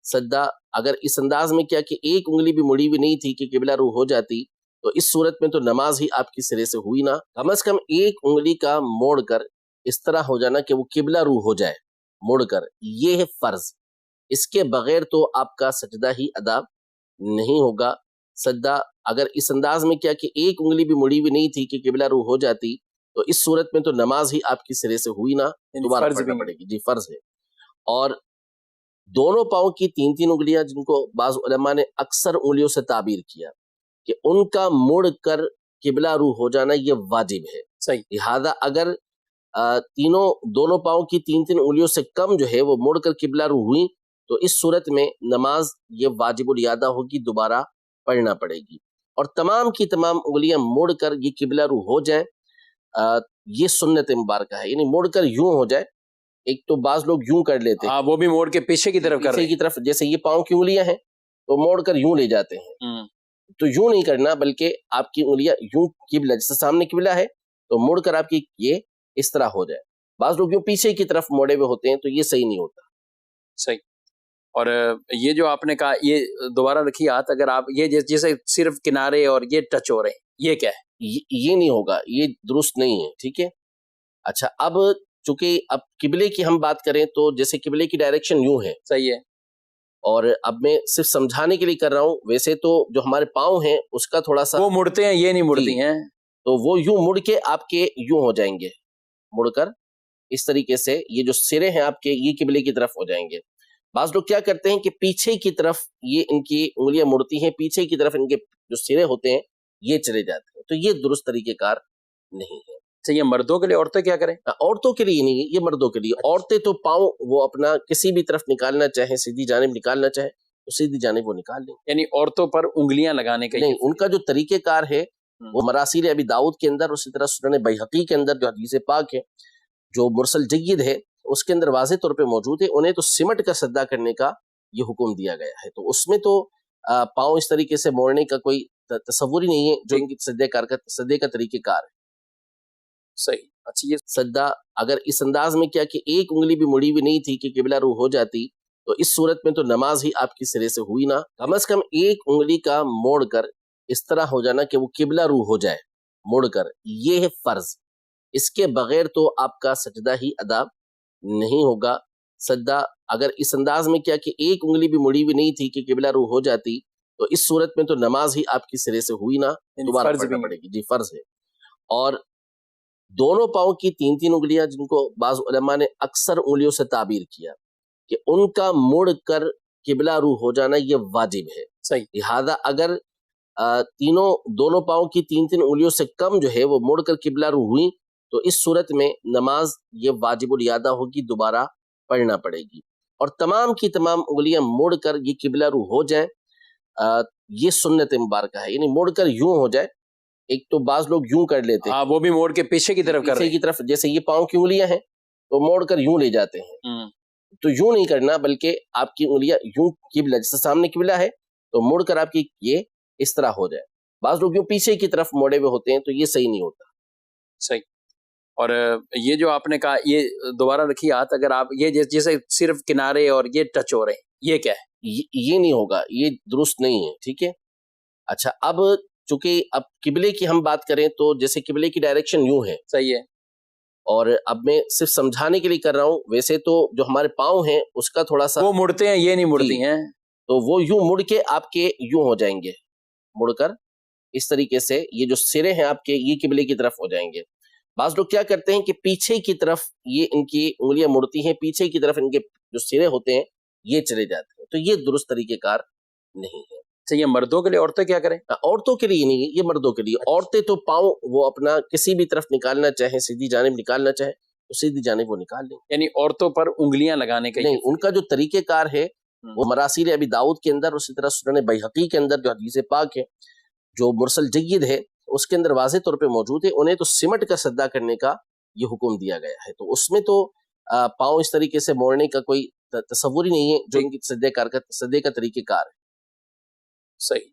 سجدہ اگر اس انداز میں کیا کہ ایک انگلی بھی مڑی ہوئی نہیں تھی کہ قبلہ رو ہو جاتی تو اس صورت میں تو نماز ہی آپ کی سرے سے ہوئی نہ. کم از کم ایک انگلی کا موڑ کر اس طرح ہو جانا کہ وہ قبلہ رو ہو جائے موڑ کر، یہ ہے فرض. اس کے بغیر تو آپ کا سجدہ ہی ادا نہیں ہوگا. سجدہ اگر اس انداز میں کیا کہ ایک انگلی بھی مڑی ہوئی نہیں تھی کہ قبلہ رو ہو جاتی تو اس صورت میں تو نماز ہی آپ کی سرے سے ہوئی نہ، دوبارہ پڑھنا پڑے گی. جی فرض ہے. اور دونوں پاؤں کی تین تین انگلیاں، جن کو بعض علماء نے اکثر انگلیوں سے تعبیر کیا کہ ان کا مڑ کر قبلہ رو ہو جانا یہ واجب ہے. صحیح. لہذا اگر دونوں پاؤں کی تین تین انگلیوں سے کم جو ہے وہ مڑ کر قبلہ رو ہوئی تو اس صورت میں نماز یہ واجب الادا ہوگی، دوبارہ پڑھنا پڑے گی. اور تمام کی تمام انگلیاں مڑ کر یہ قبلہ رو ہو جائیں، یہ سنت مبارکہ ہے. یعنی مڑ کر یوں ہو جائے. ایک تو بعض لوگ یوں کر لیتے ہیں، وہ بھی موڑ کے پیچھے کی طرف کر رہے ہیں، پیچھے کی طرف، جیسے یہ پاؤں کی انگلیاں ہیں تو موڑ کر یوں لے جاتے ہیں. تو یوں نہیں کرنا، بلکہ آپ کی انگلیاں یوں قبلہ، جیسے سامنے قبلہ ہے تو مڑ کر آپ کی یہ اس طرح ہو جائے. بعض لوگ یوں پیچھے کی طرف موڑے ہوئے ہوتے ہیں تو یہ صحیح نہیں ہوتا. صحیح. اور یہ جو آپ نے کہا، یہ دوبارہ رکھیے ہاتھ، اگر آپ یہ جیسے صرف کنارے اور یہ ٹچ ہو رہے ہیں، یہ کیا ہے؟ یہ نہیں ہوگا، یہ درست نہیں ہے. ٹھیک ہے. اچھا، اب چونکہ اب قبلے کی ہم بات کریں تو جیسے قبلے کی ڈائریکشن یوں ہے. صحیح ہے. اور اب میں صرف سمجھانے کے لیے کر رہا ہوں، ویسے تو جو ہمارے پاؤں ہیں اس کا تھوڑا سا وہ مڑتے ہیں، یہ نہیں مڑتی ہیں، تو وہ یوں مڑ کے آپ کے یوں ہو جائیں گے، مڑ کر اس طریقے سے یہ جو سرے ہیں آپ کے یہ قبلے کی طرف ہو جائیں گے. بعض لوگ کیا کرتے ہیں کہ پیچھے کی طرف یہ ان کی انگلیاں مڑتی ہیں، پیچھے کی طرف ان کے جو سرے ہوتے ہیں یہ چلے جاتے ہیں، تو یہ درست طریقہ کار نہیں ہے. یہ مردوں کے لیے، عورتیں کیا کریں؟ عورتوں کے لیے نہیں، یہ مردوں کے لیے. عورتیں تو پاؤں وہ اپنا کسی بھی طرف نکالنا چاہیں، سیدھی جانب نکالنا چاہیں تو سیدھی جانب وہ نکال لیں. یعنی عورتوں پر انگلیاں لگانے کا نہیں، ان کا جو طریقہ کار ہے وہ مراسیل ابی داؤد کے اندر، اسی طرح سنن بیہقی کے اندر جو حدیث پاک ہے جو مرسل جید ہے اس کے اندر واضح طور پہ موجود ہے. انہیں تو سمٹ کا سجدہ کرنے کا یہ حکم دیا گیا ہے، تو اس میں تو پاؤں اس طریقے سے موڑنے کا کوئی تصور ہی نہیں ہے جو ان کی سجدے کا طریقہ کار ہے. صحیح. اچھا، یہ سجدہ اگر اس انداز میں کیا کہ ایک انگلی بھی مڑی ہوئی نہیں تھی کہ قبلہ رو ہو جاتی تو اس صورت میں تو نماز ہی آپ کی سرے سے ہوئی نہ. کم از کم ایک انگلی کا موڑ کر اس طرح ہو جانا کہ وہ قبلہ رو ہو جائے موڑ کر، یہ ہے فرض. اس کے بغیر تو آپ کا سجدہ ہی ادا نہیں ہوگا. سجدہ اگر اس انداز میں کیا کہ ایک انگلی بھی مڑی ہوئی نہیں تھی کہ قبلہ رو ہو جاتی تو اس صورت میں تو نماز ہی آپ کی سرے سے ہوئی نہ، دوبارہ پڑھنا پڑے گی. جی فرض ہے. اور دونوں پاؤں کی تین تین انگلیاں، جن کو بعض علماء نے اکثر انگلیوں سے تعبیر کیا کہ ان کا مڑ کر قبلہ رو ہو جانا یہ واجب ہے. صحیح. لہذا اگر دونوں پاؤں کی تین تین انگلیوں سے کم جو ہے وہ مڑ کر قبلہ رو ہوئی تو اس صورت میں نماز یہ واجب الادا ہوگی، دوبارہ پڑھنا پڑے گی. اور تمام کی تمام انگلیاں مڑ کر یہ قبلہ رو ہو جائیں، یہ سنت مبارکہ ہے. یعنی مڑ کر یوں ہو جائے. ایک تو بعض لوگ یوں کر لیتے ہیں، وہ بھی موڑ کے پیچھے کی طرف کر رہے ہیں، پیچھے کی طرف، جیسے یہ پاؤں کی انگلیاں ہیں تو موڑ کر یوں لے جاتے ہیں. تو یوں نہیں کرنا، بلکہ آپ کی انگلیاں یوں قبلہ، جیسے سامنے قبلہ ہے تو مڑ کر آپ کی یہ اس طرح ہو جائے. بعض لوگ یوں پیچھے کی طرف موڑے ہوئے ہوتے ہیں تو یہ صحیح نہیں ہوتا. صحیح. اور یہ جو آپ نے کہا، یہ دوبارہ رکھیے ہاتھ، اگر آپ یہ جیسے صرف کنارے اور یہ ٹچ ہو رہے ہیں، یہ کیا ہے؟ یہ نہیں ہوگا، یہ درست نہیں ہے. ٹھیک ہے. اچھا، اب چونکہ اب قبلے کی ہم بات کریں تو جیسے قبلے کی ڈائریکشن یوں ہے. صحیح ہے. اور اب میں صرف سمجھانے کے لیے کر رہا ہوں، ویسے تو جو ہمارے پاؤں ہیں اس کا تھوڑا سا وہ مڑتے ہیں، یہ نہیں مڑتی ہیں، تو وہ یوں مڑ کے آپ کے یوں ہو جائیں گے، مڑ کر اس طریقے سے یہ جو سرے ہیں آپ کے یہ قبلے کی طرف ہو جائیں گے. بعض لوگ کیا کرتے ہیں کہ پیچھے کی طرف یہ ان کی انگلیاں مڑتی ہیں، پیچھے کی طرف ان کے جو سرے ہوتے ہیں یہ چلے جاتے ہیں، تو یہ درست طریقہ کار نہیں ہے. اچھا، یہ مردوں کے لیے. عورتیں کیا کریں؟ عورتوں کے لیے نہیں، یہ مردوں کے لیے. عورتیں تو پاؤں وہ اپنا کسی بھی طرف نکالنا چاہیں، سیدھی جانب نکالنا چاہیں تو سیدھی جانب وہ نکال لیں. یعنی عورتوں پر انگلیاں لگانے کا نہیں، ان کا جو طریقہ کار ہے وہ مراسیل ابی داؤد کے اندر، اسی طرح سنن بیہقی کے اندر جو حدیث پاک ہے جو مرسل جید ہے اس کے اندر واضح طور پہ موجود ہے. انہیں تو سمٹ کا سجدہ کرنے کا یہ حکم دیا گیا ہے، تو اس میں تو پاؤں اس طریقے سے موڑنے کا کوئی تصور ہی نہیں ہے جو ان کی سجدے کا طریقہ کار ہے. صحیح.